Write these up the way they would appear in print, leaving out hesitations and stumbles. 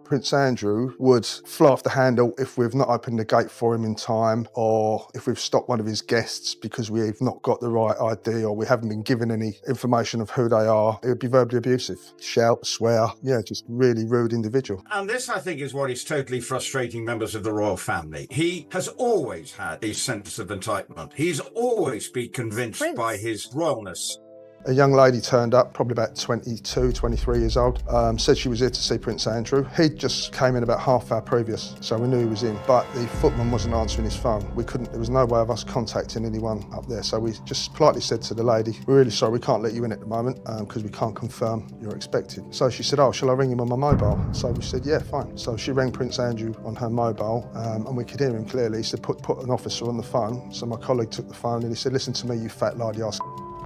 Prince Andrew would fly off the handle if we've not opened the gate for him in time, or if we've stopped one of his guests because we've not got the right ID or we haven't been given any information of who they are. It would be verbally abusive. Shout, swear, just really rude individual. And this, I think, is what is totally frustrating members of the royal family. He has always had a sense of entitlement. He's always been convinced by his royalness. A young lady turned up, probably about 22, 23 years old, said she was here to see Prince Andrew. He just came in about half hour previous, so we knew he was in, but the footman wasn't answering his phone. There was no way of us contacting anyone up there, so we just politely said to the lady, "We're really sorry, we can't let you in at the moment because we can't confirm you're expected." So she said, "Oh, shall I ring him on my mobile?" So we said, "Yeah, fine." So she rang Prince Andrew on her mobile and we could hear him clearly. He said, put an officer on the phone. So my colleague took the phone and he said, "Listen to me, you fat lardy ass.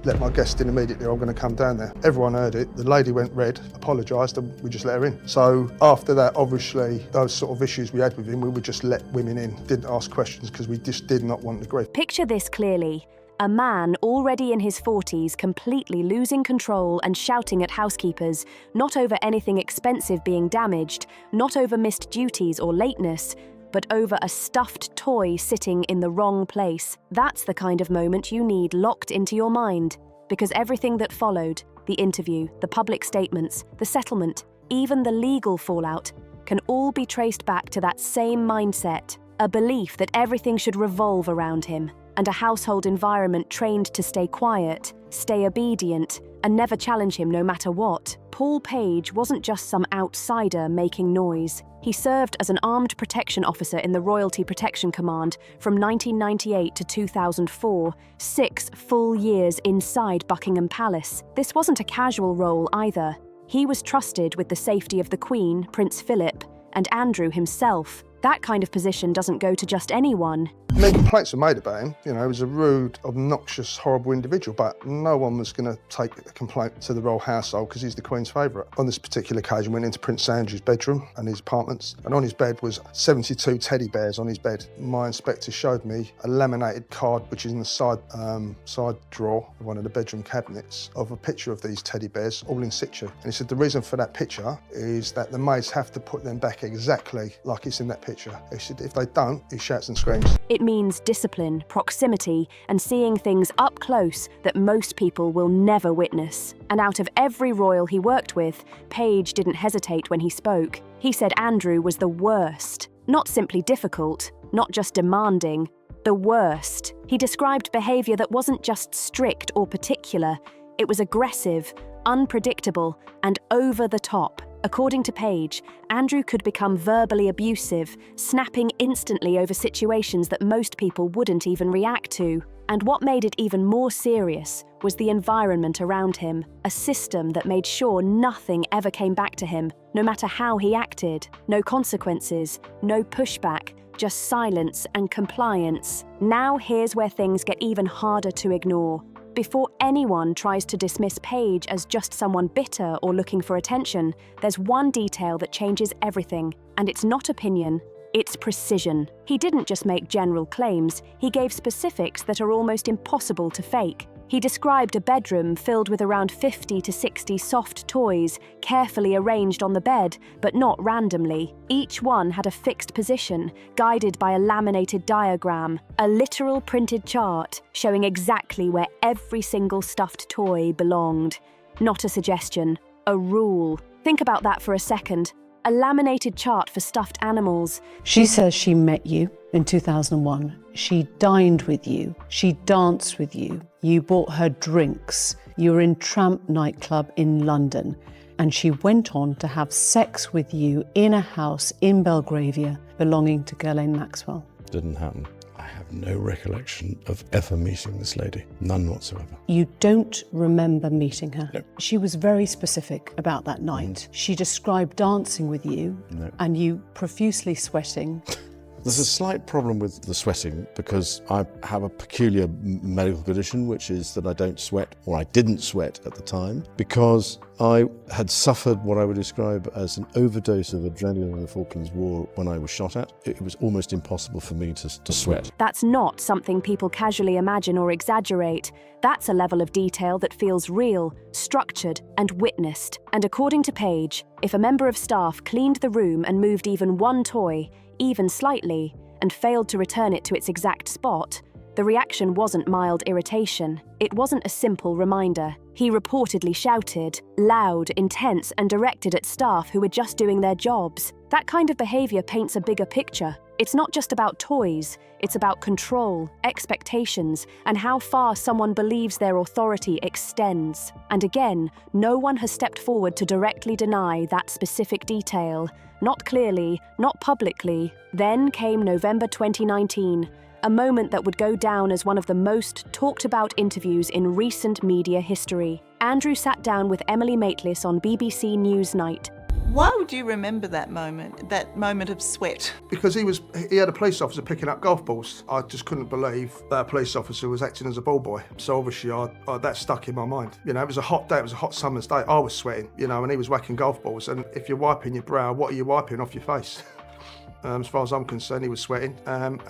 Let my guest in immediately, I'm going to come down there." Everyone heard it. The lady went red, apologised, and we just let her in. So after that, obviously, those sort of issues we had with him, we would just let women in, didn't ask questions because we just did not want the grief. Picture this clearly. A man already in his 40s, completely losing control and shouting at housekeepers, not over anything expensive being damaged, not over missed duties or lateness, but over a stuffed toy sitting in the wrong place. That's the kind of moment you need locked into your mind, because everything that followed, the interview, the public statements, the settlement, even the legal fallout, can all be traced back to that same mindset, a belief that everything should revolve around him, and a household environment trained to stay quiet, stay obedient, and never challenge him no matter what. Paul Page wasn't just some outsider making noise. He served as an armed protection officer in the Royalty Protection Command from 1998 to 2004, 6 full years inside Buckingham Palace. This wasn't a casual role either. He was trusted with the safety of the Queen, Prince Philip, and Andrew himself. That kind of position doesn't go to just anyone. Many complaints were made about him. He was a rude, obnoxious, horrible individual, but no one was going to take a complaint to the royal household because he's the Queen's favourite. On this particular occasion, went into Prince Andrew's bedroom and his apartments, and on his bed was 72 teddy bears on his bed. My inspector showed me a laminated card, which is in the side drawer of one of the bedroom cabinets, of a picture of these teddy bears, all in situ. And he said the reason for that picture is that the maids have to put them back exactly like it's in that picture. He said if they don't, he shouts and screams. It means discipline, proximity, and seeing things up close that most people will never witness. And out of every royal he worked with, Page didn't hesitate when he spoke. He said Andrew was the worst. Not simply difficult, not just demanding, the worst. He described behaviour that wasn't just strict or particular. It was aggressive, unpredictable, and over the top. According to Page, Andrew could become verbally abusive, snapping instantly over situations that most people wouldn't even react to. And what made it even more serious was the environment around him, a system that made sure nothing ever came back to him, no matter how he acted. No consequences, no pushback, just silence and compliance. Now here's where things get even harder to ignore. Before anyone tries to dismiss Page as just someone bitter or looking for attention, there's one detail that changes everything, and it's not opinion, it's precision. He didn't just make general claims, he gave specifics that are almost impossible to fake. He described a bedroom filled with around 50 to 60 soft toys, carefully arranged on the bed, but not randomly. Each one had a fixed position, guided by a laminated diagram, a literal printed chart showing exactly where every single stuffed toy belonged. Not a suggestion, a rule. Think about that for a second. A laminated chart for stuffed animals. She says she met you in 2001. She dined with you. She danced with you. You bought her drinks. You were in Tramp nightclub in London. And she went on to have sex with you in a house in Belgravia belonging to Ghislaine Maxwell. Didn't happen. I have no recollection of ever meeting this lady. None whatsoever. You don't remember meeting her? No. She was very specific about that night. She described dancing with you and you profusely sweating There's a slight problem with the sweating because I have a peculiar medical condition, which is that I don't sweat, or I didn't sweat at the time, because I had suffered what I would describe as an overdose of adrenaline in the Falklands War when I was shot at. It was almost impossible for me to sweat. That's not something people casually imagine or exaggerate. That's a level of detail that feels real, structured, and witnessed. And according to Page, if a member of staff cleaned the room and moved even one toy, even slightly, and failed to return it to its exact spot, the reaction wasn't mild irritation. It wasn't a simple reminder. He reportedly shouted, loud, intense, and directed at staff who were just doing their jobs. That kind of behavior paints a bigger picture. It's not just about toys, it's about control, expectations, and how far someone believes their authority extends. And again, no one has stepped forward to directly deny that specific detail. Not clearly, not publicly. Then came November 2019. A moment that would go down as one of the most talked about interviews in recent media history. Andrew sat down with Emily Maitlis on BBC Newsnight. Why would you remember that moment of sweat? Because he had a police officer picking up golf balls. I just couldn't believe that police officer was acting as a ball boy. So obviously that stuck in my mind. You know, it was a hot day, it was a hot summer's day. I was sweating, you know, and he was whacking golf balls. And if you're wiping your brow, what are you wiping off your face? As far as I'm concerned, he was sweating, and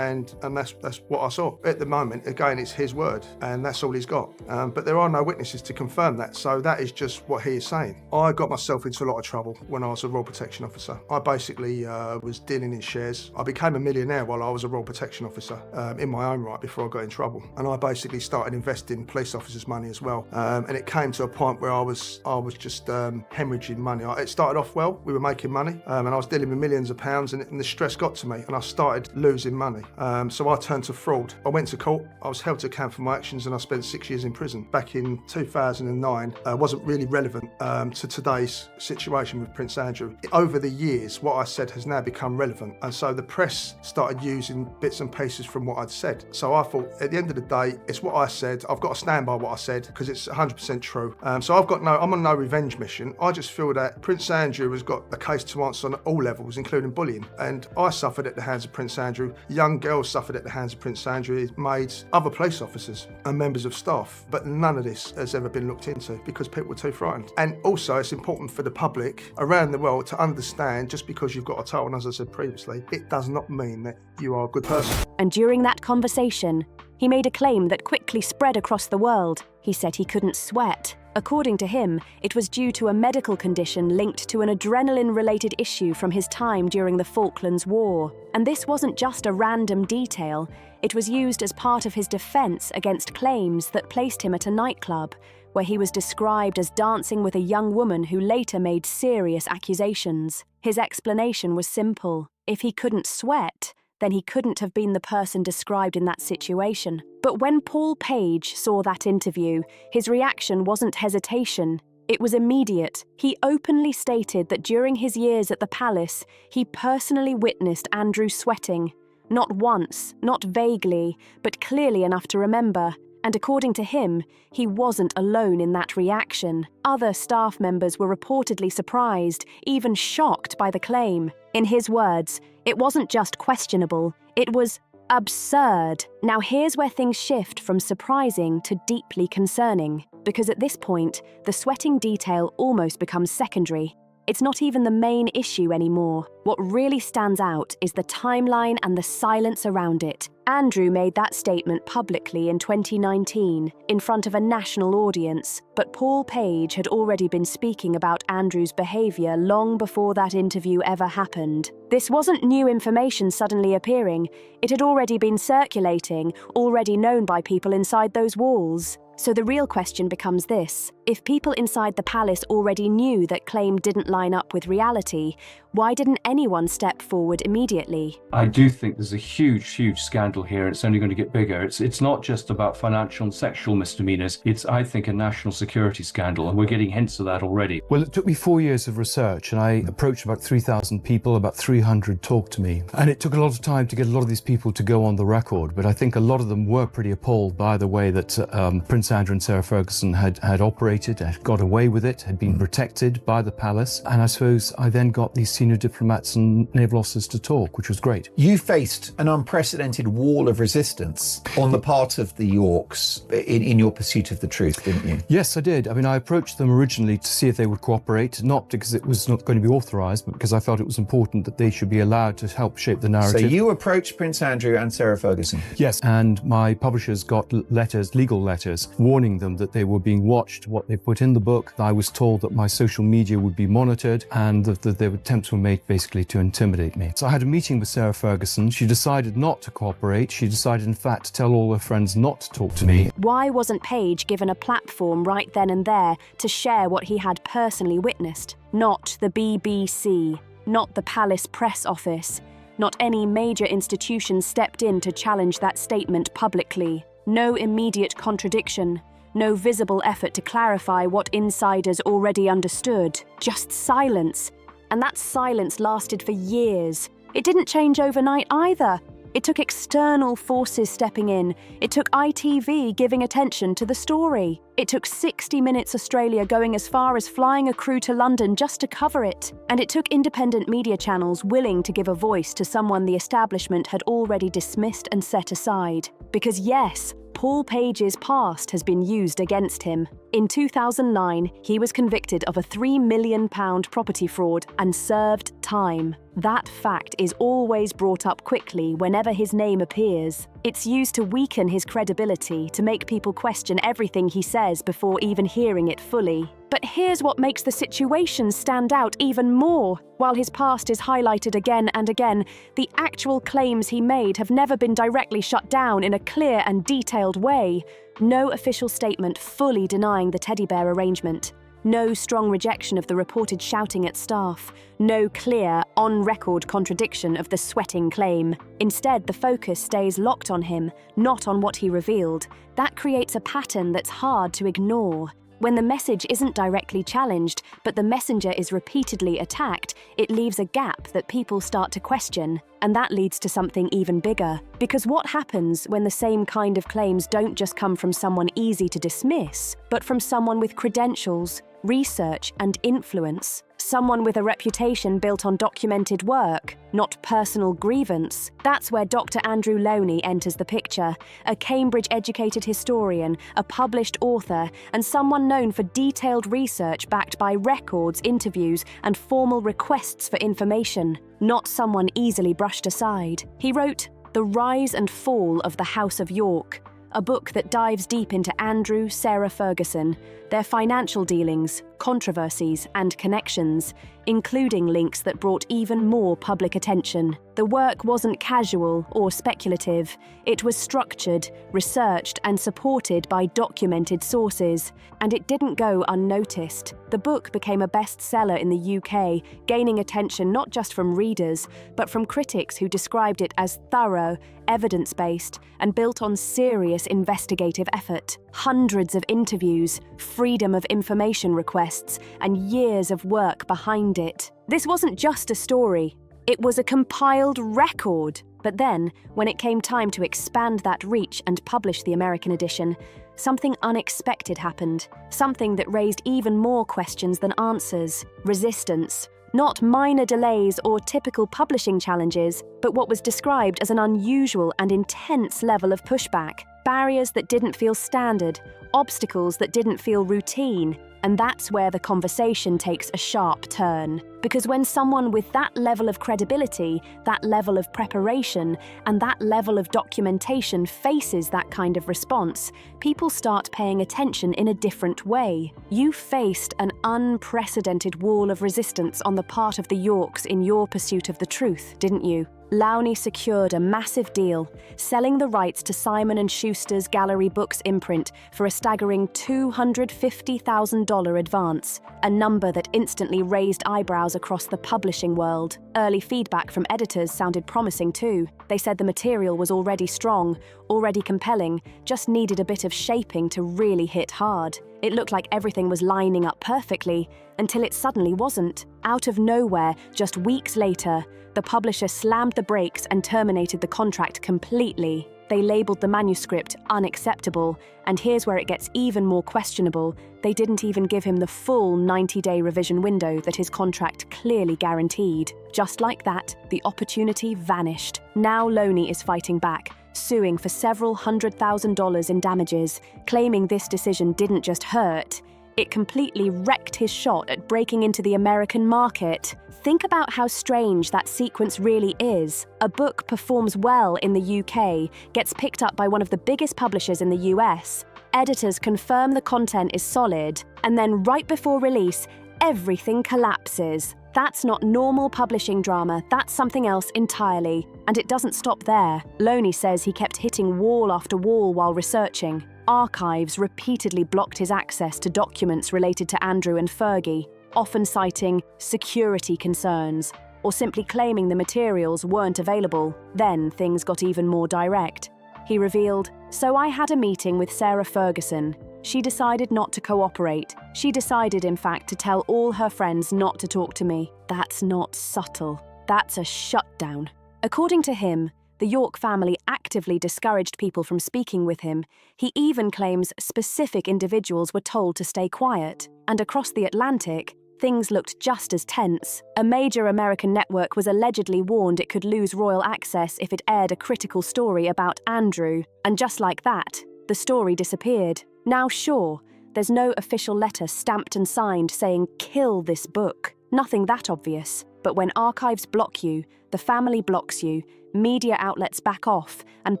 that's what I saw. At the moment, again, it's his word, and that's all he's got. But there are no witnesses to confirm that, so that is just what he is saying. I got myself into a lot of trouble when I was a Royal Protection Officer. I basically was dealing in shares. I became a millionaire while I was a Royal Protection Officer in my own right before I got in trouble. And I basically started investing police officers' money as well. And it came to a point where I was just hemorrhaging money. It started off well, we were making money, and I was dealing with millions of pounds, and the stress got to me and I started losing money. So I turned to fraud. I went to court, I was held to account for my actions, and I spent 6 years in prison. Back in 2009, wasn't really relevant to today's situation with Prince Andrew. Over the years, what I said has now become relevant, and so the press started using bits and pieces from what I'd said. So I thought, at the end of the day, it's what I said. I've got to stand by what I said because it's 100% true. So I'm on no revenge mission. I just feel that Prince Andrew has got a case to answer on all levels, including bullying. And I suffered at the hands of Prince Andrew. Young girls suffered at the hands of Prince Andrew, his maids, other police officers and members of staff. But none of this has ever been looked into because people were too frightened. And also it's important for the public around the world to understand, just because you've got a title, and as I said previously, it does not mean that you are a good person. And during that conversation, he made a claim that quickly spread across the world. He said he couldn't sweat. According to him, it was due to a medical condition linked to an adrenaline-related issue from his time during the Falklands War. And this wasn't just a random detail. It was used as part of his defense against claims that placed him at a nightclub, where he was described as dancing with a young woman who later made serious accusations. His explanation was simple. If he couldn't sweat, then he couldn't have been the person described in that situation. But when Paul Page saw that interview, his reaction wasn't hesitation. It was immediate. He openly stated that during his years at the palace, he personally witnessed Andrew sweating. Not once, not vaguely, but clearly enough to remember. And according to him, he wasn't alone in that reaction. Other staff members were reportedly surprised, even shocked by the claim. In his words, it wasn't just questionable, it was absurd. Now here's where things shift from surprising to deeply concerning, because at this point, the sweating detail almost becomes secondary. It's not even the main issue anymore. What really stands out is the timeline and the silence around it. Andrew made that statement publicly in 2019 in front of a national audience, but Paul Page had already been speaking about Andrew's behaviour long before that interview ever happened. This wasn't new information suddenly appearing. It had already been circulating, already known by people inside those walls. So the real question becomes this: if people inside the palace already knew that claim didn't line up with reality, why didn't anyone step forward immediately? I do think there's a huge scandal here. It's only going to get bigger. It's not just about financial and sexual misdemeanors. It's, I think, a national security scandal, and we're getting hints of that already. Well, it took me 4 years of research, and I approached about 3,000 people, about 300 talked to me. And it took a lot of time to get a lot of these people to go on the record, but I think a lot of them were pretty appalled by the way that Prince Prince Andrew and Sarah Ferguson had operated, had got away with it, had been protected by the palace. And I suppose I then got these senior diplomats and naval officers to talk, which was great. You faced an unprecedented wall of resistance on the part of the Yorks in your pursuit of the truth, didn't you? Yes, I did. I mean, I approached them originally to see if they would cooperate, not because it was not going to be authorised, but because I felt it was important that they should be allowed to help shape the narrative. So you approached Prince Andrew and Sarah Ferguson? Yes, and my publishers got letters, legal letters, warning them that they were being watched, what they put in the book. I was told that my social media would be monitored and that their attempts were made basically to intimidate me. So I had a meeting with Sarah Ferguson. She decided not to cooperate. She decided, in fact, to tell all her friends not to talk to me. Why wasn't Page given a platform right then and there to share what he had personally witnessed? Not the BBC, not the Palace Press Office, not any major institution stepped in to challenge that statement publicly. No immediate contradiction, no visible effort to clarify what insiders already understood. Just silence. And that silence lasted for years. It didn't change overnight either. It took external forces stepping in. It took ITV giving attention to the story. It took 60 Minutes Australia going as far as flying a crew to London just to cover it. And it took independent media channels willing to give a voice to someone the establishment had already dismissed and set aside. Because yes, Paul Page's past has been used against him. In 2009, he was convicted of a £3 million property fraud and served time. That fact is always brought up quickly whenever his name appears. It's used to weaken his credibility, to make people question everything he says before even hearing it fully. But here's what makes the situation stand out even more. While his past is highlighted again and again, the actual claims he made have never been directly shut down in a clear and detailed way. No official statement fully denying the teddy bear arrangement. No strong rejection of the reported shouting at staff. No clear, on-record contradiction of the sweating claim. Instead, the focus stays locked on him, not on what he revealed. That creates a pattern that's hard to ignore. When the message isn't directly challenged, but the messenger is repeatedly attacked, it leaves a gap that people start to question, and that leads to something even bigger. Because what happens when the same kind of claims don't just come from someone easy to dismiss, but from someone with credentials, research, and influence? Someone with a reputation built on documented work, not personal grievance. That's where Dr. Andrew Lowney enters the picture, a Cambridge-educated historian, a published author, and someone known for detailed research backed by records, interviews, and formal requests for information, not someone easily brushed aside. He wrote The Rise and Fall of the House of York, a book that dives deep into Andrew, Sarah Ferguson, their financial dealings, controversies, and connections, including links that brought even more public attention. The work wasn't casual or speculative. It was structured, researched, and supported by documented sources, and it didn't go unnoticed. The book became a bestseller in the UK, gaining attention not just from readers, but from critics who described it as thorough, evidence-based, and built on serious investigative effort. Hundreds of interviews, freedom of information requests, and years of work behind it. This wasn't just a story, it was a compiled record. But then, when it came time to expand that reach and publish the American edition, something unexpected happened. Something that raised even more questions than answers. Resistance. Not minor delays or typical publishing challenges, but what was described as an unusual and intense level of pushback. Barriers that didn't feel standard, obstacles that didn't feel routine. And that's where the conversation takes a sharp turn. Because when someone with that level of credibility, that level of preparation, and that level of documentation faces that kind of response, people start paying attention in a different way. You faced an unprecedented wall of resistance on the part of the Yorks in your pursuit of the truth, didn't you? Lowney secured a massive deal, selling the rights to Simon & Schuster's Gallery Books imprint for a staggering $250,000 advance, a number that instantly raised eyebrows across the publishing world. Early feedback from editors sounded promising too. They said the material was already strong, already compelling, just needed a bit of shaping to really hit hard. It looked like everything was lining up perfectly, until it suddenly wasn't. Out of nowhere, just weeks later, the publisher slammed the brakes and terminated the contract completely. They labelled the manuscript unacceptable, and here's where it gets even more questionable. They didn't even give him the full 90-day revision window that his contract clearly guaranteed. Just like that, the opportunity vanished. Now Loney is fighting back, suing for several $100,000 in damages, claiming this decision didn't just hurt, it completely wrecked his shot at breaking into the American market. Think about how strange that sequence really is. A book performs well in the UK, gets picked up by one of the biggest publishers in the US, editors confirm the content is solid, and then right before release, everything collapses. That's not normal publishing drama, that's something else entirely. And it doesn't stop there. Loney says he kept hitting wall after wall while researching. Archives repeatedly blocked his access to documents related to Andrew and Fergie, often citing security concerns, or simply claiming the materials weren't available. Then things got even more direct. He revealed, "So I had a meeting with Sarah Ferguson. She decided not to cooperate. She decided, in fact, to tell all her friends not to talk to me. That's not subtle. That's a shutdown." According to him, the York family actively discouraged people from speaking with him. He even claims specific individuals were told to stay quiet. And across the Atlantic, things looked just as tense. A major American network was allegedly warned it could lose royal access if it aired a critical story about Andrew. And just like that, the story disappeared. Now sure, there's no official letter stamped and signed saying, "Kill this book." Nothing that obvious. But when archives block you, the family blocks you, media outlets back off, and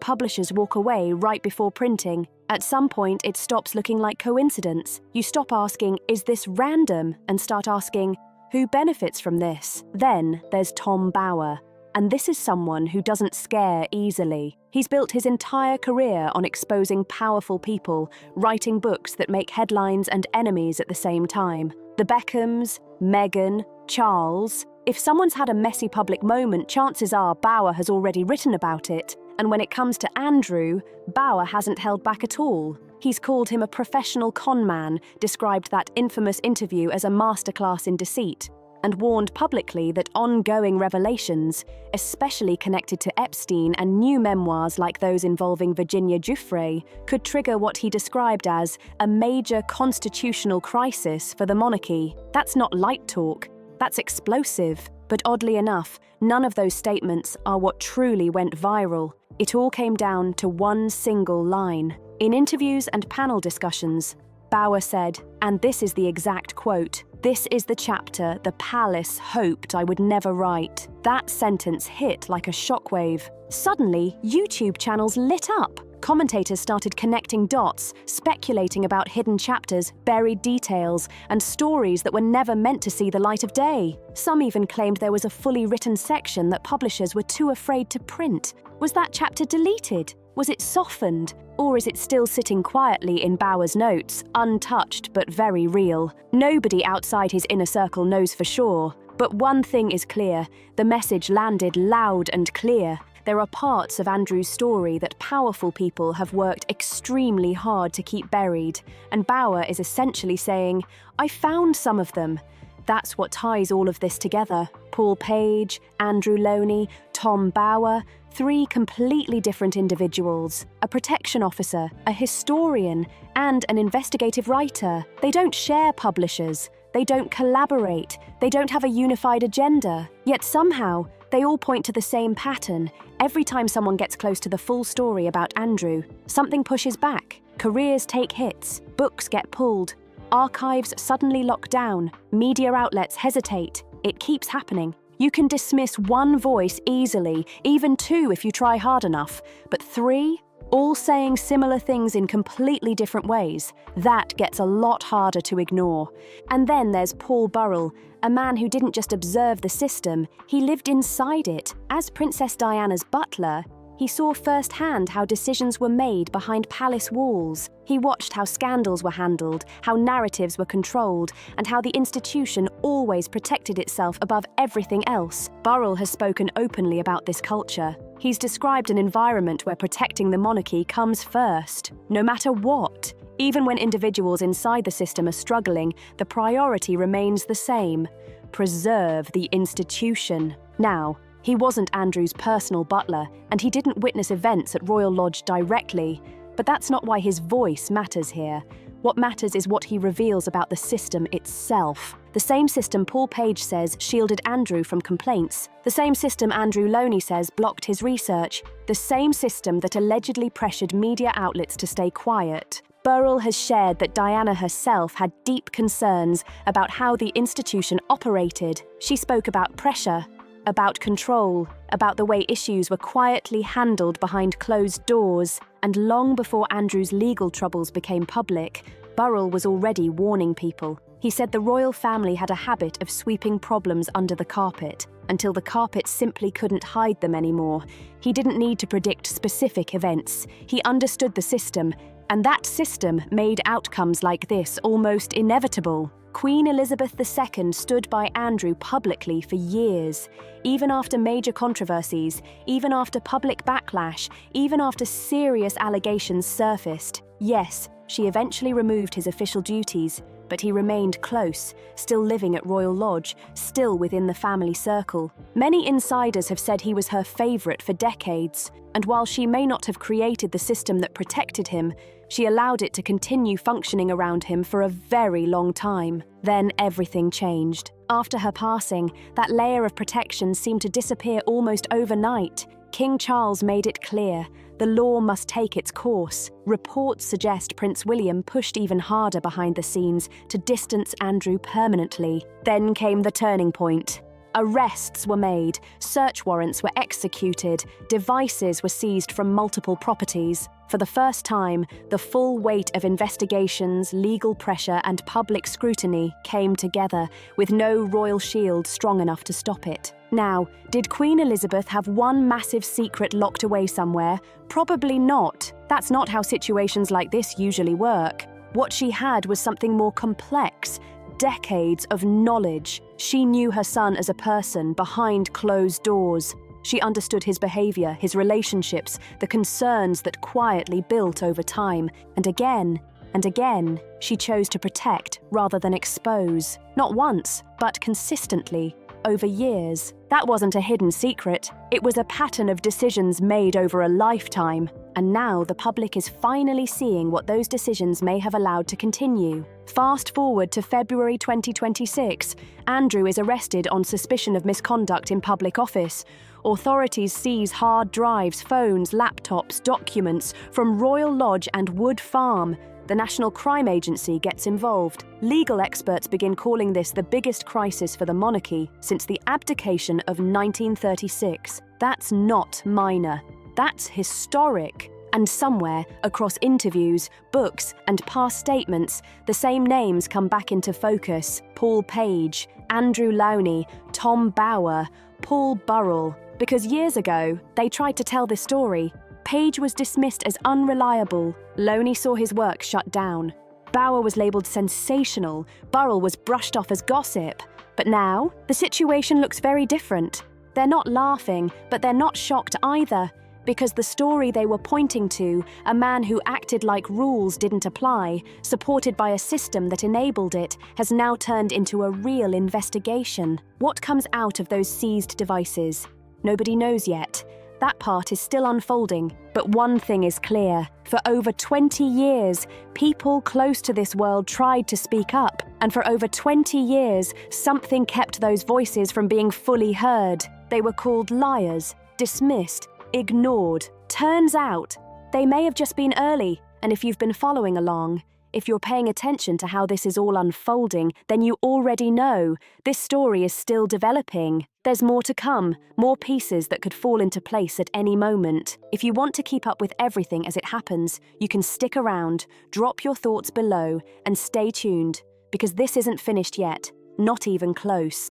publishers walk away right before printing, at some point it stops looking like coincidence. You stop asking, "Is this random?" and start asking, "Who benefits from this?" Then there's Tom Bower. And this is someone who doesn't scare easily. He's built his entire career on exposing powerful people, writing books that make headlines and enemies at the same time. The Beckhams, Meghan, Charles. If someone's had a messy public moment, chances are Bower has already written about it. And when it comes to Andrew, Bower hasn't held back at all. He's called him a professional con man, described that infamous interview as a masterclass in deceit, and warned publicly that ongoing revelations, especially connected to Epstein and new memoirs like those involving Virginia Giuffre, could trigger what he described as a major constitutional crisis for the monarchy. That's not light talk. That's explosive. But oddly enough, none of those statements are what truly went viral. It all came down to one single line. In interviews and panel discussions, Bower said, and this is the exact quote, "This is the chapter the palace hoped I would never write." That sentence hit like a shockwave. Suddenly, YouTube channels lit up. Commentators started connecting dots, speculating about hidden chapters, buried details, and stories that were never meant to see the light of day. Some even claimed there was a fully written section that publishers were too afraid to print. Was that chapter deleted? Was it softened? Or is it still sitting quietly in Bower's notes, untouched but very real? Nobody outside his inner circle knows for sure. But one thing is clear, the message landed loud and clear. There are parts of Andrew's story that powerful people have worked extremely hard to keep buried, and Bower is essentially saying, "I found some of them." That's what ties all of this together. Paul Page, Andrew Loney, Tom Bower, three completely different individuals, a protection officer, a historian, and an investigative writer. They don't share publishers. They don't collaborate. They don't have a unified agenda. Yet somehow, they all point to the same pattern. Every time someone gets close to the full story about Andrew, something pushes back. Careers take hits. Books get pulled. Archives suddenly lock down. Media outlets hesitate. It keeps happening. You can dismiss one voice easily, even two if you try hard enough. But three, all saying similar things in completely different ways, that gets a lot harder to ignore. And then there's Paul Burrell, a man who didn't just observe the system, he lived inside it. As Princess Diana's butler, he saw firsthand how decisions were made behind palace walls. He watched how scandals were handled, how narratives were controlled, and how the institution always protected itself above everything else. Burrell has spoken openly about this culture. He's described an environment where protecting the monarchy comes first, no matter what. Even when individuals inside the system are struggling, the priority remains the same: preserve the institution. Now, He wasn't Andrew's personal butler, and he didn't witness events at Royal Lodge directly. But that's not why his voice matters here. What matters is what he reveals about the system itself. The same system Paul Page says shielded Andrew from complaints. The same system Andrew Loney says blocked his research. The same system that allegedly pressured media outlets to stay quiet. Burrell has shared that Diana herself had deep concerns about how the institution operated. She spoke about pressure, about control, about the way issues were quietly handled behind closed doors, and long before Andrew's legal troubles became public, Burrell was already warning people. He said the royal family had a habit of sweeping problems under the carpet, until the carpet simply couldn't hide them anymore. He didn't need to predict specific events. He understood the system, and that system made outcomes like this almost inevitable. Queen Elizabeth II stood by Andrew publicly for years, even after major controversies, even after public backlash, even after serious allegations surfaced. Yes, she eventually removed his official duties, but he remained close, still living at Royal Lodge, still within the family circle. Many insiders have said he was her favourite for decades, and while she may not have created the system that protected him, she allowed it to continue functioning around him for a very long time. Then everything changed. After her passing, that layer of protection seemed to disappear almost overnight. King Charles made it clear, the law must take its course. Reports suggest Prince William pushed even harder behind the scenes to distance Andrew permanently. Then came the turning point. Arrests were made, search warrants were executed, devices were seized from multiple properties. For the first time, the full weight of investigations, legal pressure, and public scrutiny came together, with no royal shield strong enough to stop it. Now, did Queen Elizabeth have one massive secret locked away somewhere? Probably not. That's not how situations like this usually work. What she had was something more complex. Decades of knowledge. She knew her son as a person behind closed doors. She understood his behavior, his relationships, the concerns that quietly built over time. And again, she chose to protect rather than expose. Not once, but consistently, over years. That wasn't a hidden secret. It was a pattern of decisions made over a lifetime. And now the public is finally seeing what those decisions may have allowed to continue. Fast forward to February 2026, Andrew is arrested on suspicion of misconduct in public office. Authorities seize hard drives, phones, laptops, documents from Royal Lodge and Wood Farm. The National Crime Agency gets involved. Legal experts begin calling this the biggest crisis for the monarchy since the abdication of 1936. That's not minor. That's historic. And somewhere, across interviews, books, and past statements, the same names come back into focus. Paul Page, Andrew Loney, Tom Bower, Paul Burrell. Because years ago, they tried to tell this story. Page was dismissed as unreliable. Loney saw his work shut down. Bower was labelled sensational. Burrell was brushed off as gossip. But now, the situation looks very different. They're not laughing, but they're not shocked either. Because the story they were pointing to, a man who acted like rules didn't apply, supported by a system that enabled it, has now turned into a real investigation. What comes out of those seized devices? Nobody knows yet. That part is still unfolding. But one thing is clear. For over 20 years, people close to this world tried to speak up. And for over 20 years, something kept those voices from being fully heard. They were called liars, dismissed, ignored. Turns out, they may have just been early, and if you've been following along, if you're paying attention to how this is all unfolding, then you already know this story is still developing. There's more to come, more pieces that could fall into place at any moment. If you want to keep up with everything as it happens, you can stick around, drop your thoughts below, and stay tuned, because this isn't finished yet, not even close.